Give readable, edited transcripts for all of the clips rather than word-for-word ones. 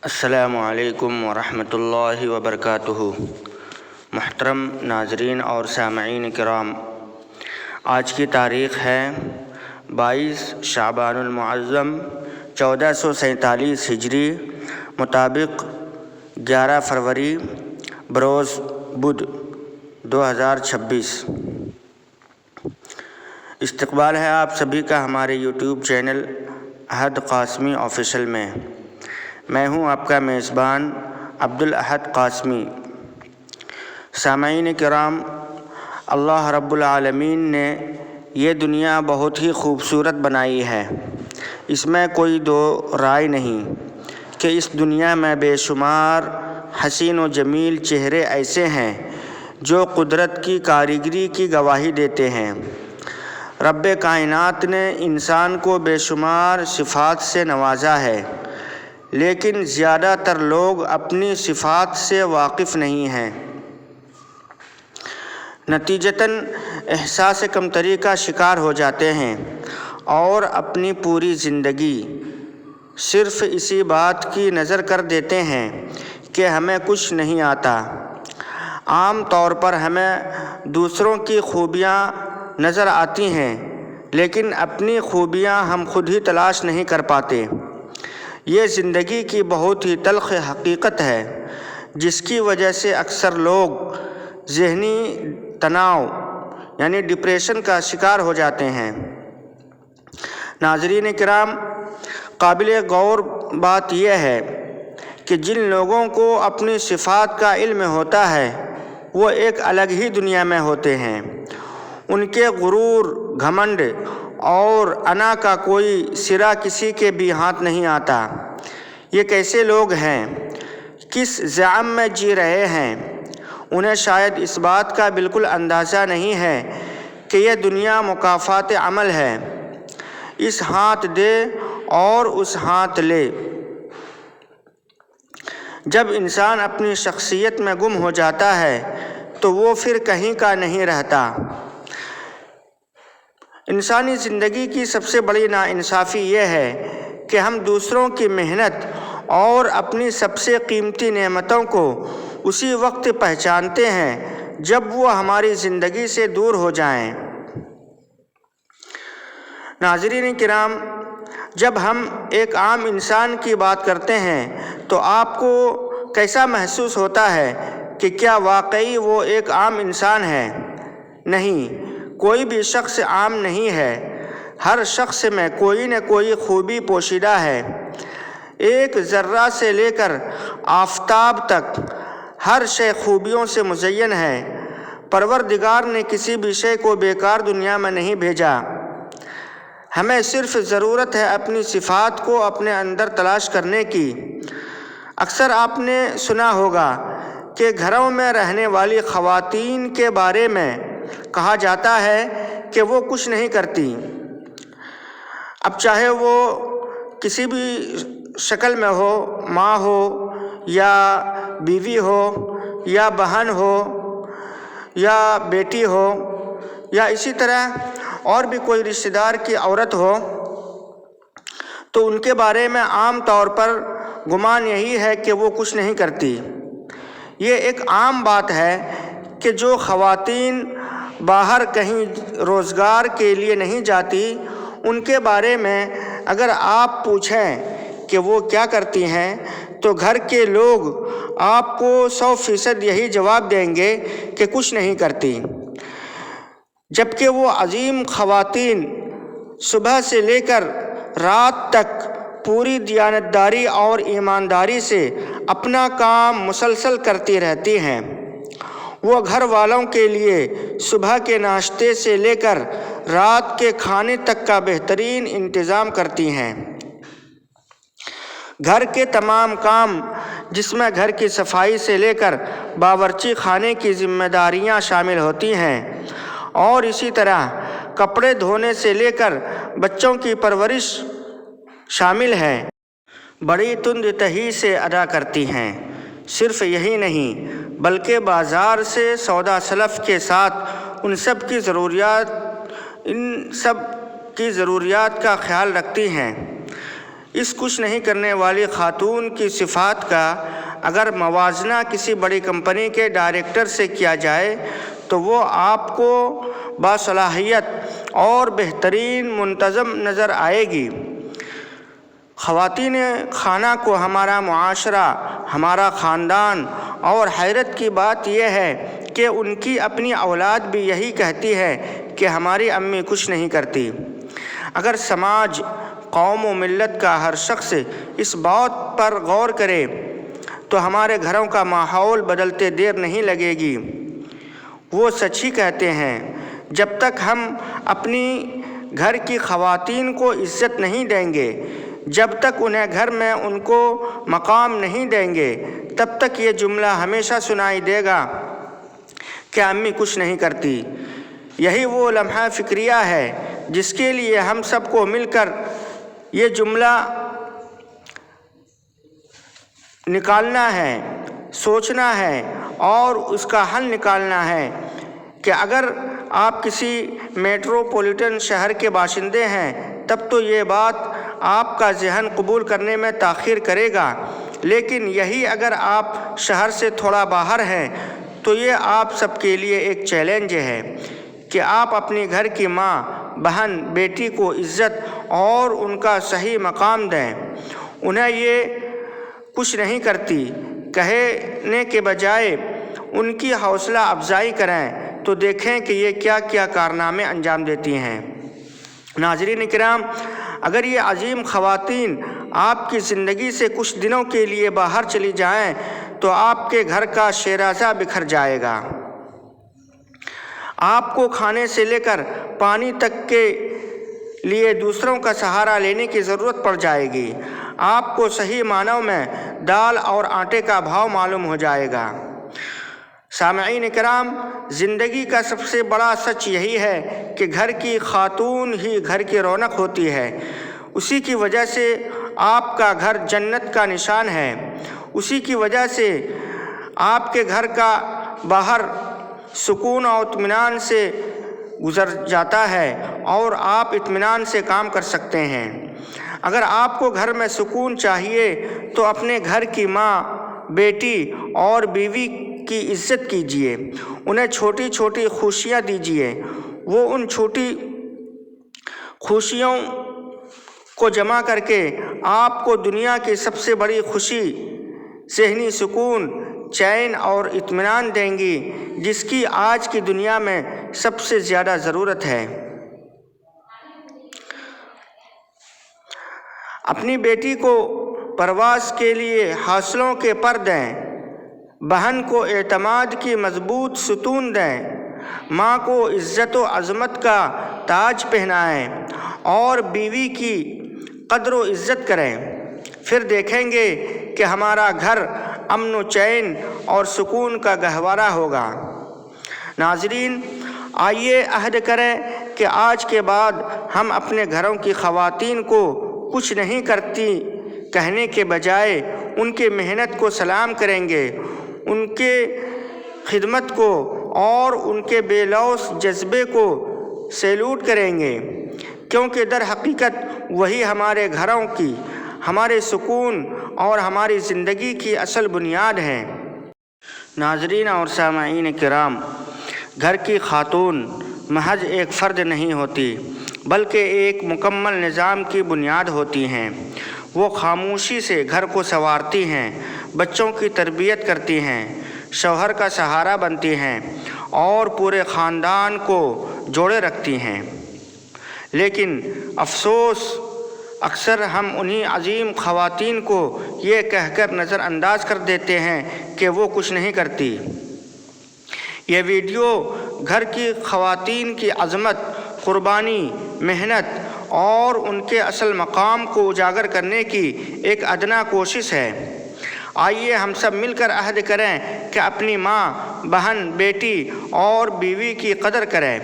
السلام علیکم ورحمۃ اللہ وبرکاتہ۔ محترم ناظرین اور سامعین کرام، آج کی تاریخ ہے 22 شعبان المعظم 1447 ہجری مطابق 11 فروری بروز بدھ 2026۔ استقبال ہے آپ سبھی کا ہمارے یوٹیوب چینل احد قاسمی آفیشل میں۔ میں ہوں آپ کا میزبان عبدالاحد قاسمی۔ سامعین کرام، اللہ رب العالمین نے یہ دنیا بہت ہی خوبصورت بنائی ہے۔ اس میں کوئی دو رائے نہیں کہ اس دنیا میں بے شمار حسین و جمیل چہرے ایسے ہیں جو قدرت کی کاریگری کی گواہی دیتے ہیں۔ رب کائنات نے انسان کو بے شمار صفات سے نوازا ہے، لیکن زیادہ تر لوگ اپنی صفات سے واقف نہیں ہیں۔ نتیجتاً احساس کمتری کا شکار ہو جاتے ہیں اور اپنی پوری زندگی صرف اسی بات کی نظر کر دیتے ہیں کہ ہمیں کچھ نہیں آتا۔ عام طور پر ہمیں دوسروں کی خوبیاں نظر آتی ہیں، لیکن اپنی خوبیاں ہم خود ہی تلاش نہیں کر پاتے۔ یہ زندگی کی بہت ہی تلخ حقیقت ہے، جس کی وجہ سے اکثر لوگ ذہنی تناؤ یعنی ڈپریشن کا شکار ہو جاتے ہیں۔ ناظرین کرام، قابل غور بات یہ ہے کہ جن لوگوں کو اپنی صفات کا علم ہوتا ہے وہ ایک الگ ہی دنیا میں ہوتے ہیں۔ ان کے غرور، گھمنڈ اور انا کا کوئی سرا کسی کے بھی ہاتھ نہیں آتا۔ یہ کیسے لوگ ہیں؟ کس زعم میں جی رہے ہیں؟ انہیں شاید اس بات کا بالکل اندازہ نہیں ہے کہ یہ دنیا مکافات عمل ہے۔ اس ہاتھ دے اور اس ہاتھ لے۔ جب انسان اپنی شخصیت میں گم ہو جاتا ہے تو وہ پھر کہیں کا نہیں رہتا۔ انسانی زندگی کی سب سے بڑی ناانصافی یہ ہے کہ ہم دوسروں کی محنت اور اپنی سب سے قیمتی نعمتوں کو اسی وقت پہچانتے ہیں جب وہ ہماری زندگی سے دور ہو جائیں۔ ناظرین کرام، جب ہم ایک عام انسان کی بات کرتے ہیں تو آپ کو کیسا محسوس ہوتا ہے کہ کیا واقعی وہ ایک عام انسان ہے؟ نہیں، کوئی بھی شخص عام نہیں ہے۔ ہر شخص میں کوئی نہ کوئی خوبی پوشیدہ ہے۔ ایک ذرہ سے لے کر آفتاب تک ہر شے خوبیوں سے مزین ہے۔ پروردگار نے کسی بھی شے کو بیکار دنیا میں نہیں بھیجا۔ ہمیں صرف ضرورت ہے اپنی صفات کو اپنے اندر تلاش کرنے کی۔ اکثر آپ نے سنا ہوگا کہ گھروں میں رہنے والی خواتین کے بارے میں کہا جاتا ہے کہ وہ کچھ نہیں کرتی۔ اب چاہے وہ کسی بھی شکل میں ہو، ماں ہو یا بیوی ہو یا بہن ہو یا بیٹی ہو یا اسی طرح اور بھی کوئی رشتہ دار کی عورت ہو، تو ان کے بارے میں عام طور پر گمان یہی ہے کہ وہ کچھ نہیں کرتی۔ یہ ایک عام بات ہے کہ جو خواتین باہر کہیں روزگار کے لیے نہیں جاتی، ان کے بارے میں اگر آپ پوچھیں کہ وہ کیا کرتی ہیں تو گھر کے لوگ آپ کو 100% یہی جواب دیں گے کہ کچھ نہیں کرتی۔ جبکہ وہ عظیم خواتین صبح سے لے کر رات تک پوری دیانتداری اور ایمانداری سے اپنا کام مسلسل کرتی رہتی ہیں۔ وہ گھر والوں کے لیے صبح کے ناشتے سے لے کر رات کے کھانے تک کا بہترین انتظام کرتی ہیں۔ گھر کے تمام کام، جس میں گھر کی صفائی سے لے کر باورچی خانے کی ذمہ داریاں شامل ہوتی ہیں، اور اسی طرح کپڑے دھونے سے لے کر بچوں کی پرورش شامل ہے، بڑی تند تہی سے ادا کرتی ہیں۔ صرف یہی نہیں بلکہ بازار سے سودا سلف کے ساتھ ان سب کی ضروریات کا خیال رکھتی ہیں۔ اس کچھ نہیں کرنے والی خاتون کی صفات کا اگر موازنہ کسی بڑی کمپنی کے ڈائریکٹر سے کیا جائے تو وہ آپ کو باصلاحیت اور بہترین منتظم نظر آئے گی۔ خواتین خانہ کو ہمارا معاشرہ، ہمارا خاندان، اور حیرت کی بات یہ ہے کہ ان کی اپنی اولاد بھی یہی کہتی ہے کہ ہماری امی کچھ نہیں کرتی۔ اگر سماج، قوم و ملت کا ہر شخص اس بات پر غور کرے تو ہمارے گھروں کا ماحول بدلتے دیر نہیں لگے گی۔ وہ سچ ہی کہتے ہیں، جب تک ہم اپنی گھر کی خواتین کو عزت نہیں دیں گے، جب تک انہیں گھر میں ان کو مقام نہیں دیں گے، تب تک یہ جملہ ہمیشہ سنائی دے گا کہ امی کچھ نہیں کرتی۔ یہی وہ لمحہ فکریہ ہے جس کے لیے ہم سب کو مل کر یہ جملہ نکالنا ہے، سوچنا ہے اور اس کا حل نکالنا ہے کہ اگر آپ کسی میٹروپولیٹن شہر کے باشندے ہیں تب تو یہ بات آپ کا ذہن قبول کرنے میں تاخیر کرے گا، لیکن یہی اگر آپ شہر سے تھوڑا باہر ہیں تو یہ آپ سب کے لیے ایک چیلنج ہے کہ آپ اپنی گھر کی ماں، بہن، بیٹی کو عزت اور ان کا صحیح مقام دیں۔ انہیں یہ کچھ نہیں کرتی کہنے کے بجائے ان کی حوصلہ افزائی کریں تو دیکھیں کہ یہ کیا کیا کارنامے انجام دیتی ہیں۔ ناظرین کرام، اگر یہ عظیم خواتین آپ کی زندگی سے کچھ دنوں کے لیے باہر چلی جائیں تو آپ کے گھر کا شیرازہ بکھر جائے گا۔ آپ کو کھانے سے لے کر پانی تک کے لیے دوسروں کا سہارا لینے کی ضرورت پڑ جائے گی۔ آپ کو صحیح معنوں میں دال اور آٹے کا بھاؤ معلوم ہو جائے گا۔ سامعین کرام، زندگی کا سب سے بڑا سچ یہی ہے کہ گھر کی خاتون ہی گھر کی رونق ہوتی ہے۔ اسی کی وجہ سے آپ کا گھر جنت کا نشان ہے۔ اسی کی وجہ سے آپ کے گھر کا باہر سکون اور اطمینان سے گزر جاتا ہے اور آپ اطمینان سے کام کر سکتے ہیں۔ اگر آپ کو گھر میں سکون چاہیے تو اپنے گھر کی ماں، بیٹی اور بیوی کی عزت کیجیے، انہیں چھوٹی چھوٹی خوشیاں دیجیے۔ وہ ان چھوٹی خوشیوں کو جمع کر کے آپ کو دنیا کی سب سے بڑی خوشی، ذہنی سکون، چین اور اطمینان دیں گی، جس کی آج کی دنیا میں سب سے زیادہ ضرورت ہے۔ اپنی بیٹی کو پرواز کے لیے حوصلوں کے پر دیں، بہن کو اعتماد کی مضبوط ستون دیں، ماں کو عزت و عظمت کا تاج پہنائیں اور بیوی کی قدر و عزت کریں۔ پھر دیکھیں گے کہ ہمارا گھر امن و چین اور سکون کا گہوارہ ہوگا۔ ناظرین، آئیے عہد کریں کہ آج کے بعد ہم اپنے گھروں کی خواتین کو کچھ نہیں کرتی کہنے کے بجائے ان کی محنت کو سلام کریں گے، ان کے خدمت کو اور ان کے بے لوث جذبے کو سیلوٹ کریں گے، کیونکہ در حقیقت وہی ہمارے گھروں کی، ہمارے سکون اور ہماری زندگی کی اصل بنیاد ہیں۔ ناظرین اور سامعین کرام، گھر کی خاتون محض ایک فرد نہیں ہوتی بلکہ ایک مکمل نظام کی بنیاد ہوتی ہیں۔ وہ خاموشی سے گھر کو سنوارتی ہیں، بچوں کی تربیت کرتی ہیں، شوہر کا سہارا بنتی ہیں اور پورے خاندان کو جوڑے رکھتی ہیں۔ لیکن افسوس، اکثر ہم انہی عظیم خواتین کو یہ کہہ کر نظر انداز کر دیتے ہیں کہ وہ کچھ نہیں کرتی۔ یہ ویڈیو گھر کی خواتین کی عظمت، قربانی، محنت اور ان کے اصل مقام کو اجاگر کرنے کی ایک ادنیٰ کوشش ہے۔ آئیے ہم سب مل کر عہد کریں کہ اپنی ماں، بہن، بیٹی اور بیوی کی قدر کریں،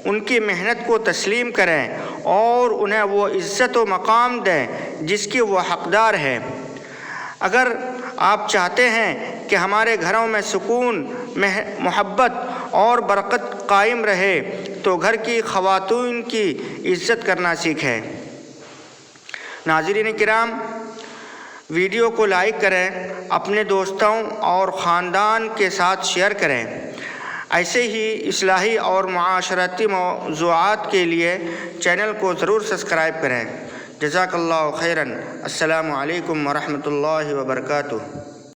ان کی محنت کو تسلیم کریں اور انہیں وہ عزت و مقام دیں جس کی وہ حقدار ہے۔ اگر آپ چاہتے ہیں کہ ہمارے گھروں میں سکون، محبت اور برکت قائم رہے تو گھر کی خواتین کی عزت کرنا سیکھیں۔ ناظرین کرام، ویڈیو کو لائک کریں، اپنے دوستوں اور خاندان کے ساتھ شیئر کریں۔ ایسے ہی اصلاحی اور معاشرتی موضوعات کے لیے چینل کو ضرور سبسکرائب کریں۔ جزاک اللہ خیراً۔ السلام علیکم ورحمۃ اللہ وبرکاتہ۔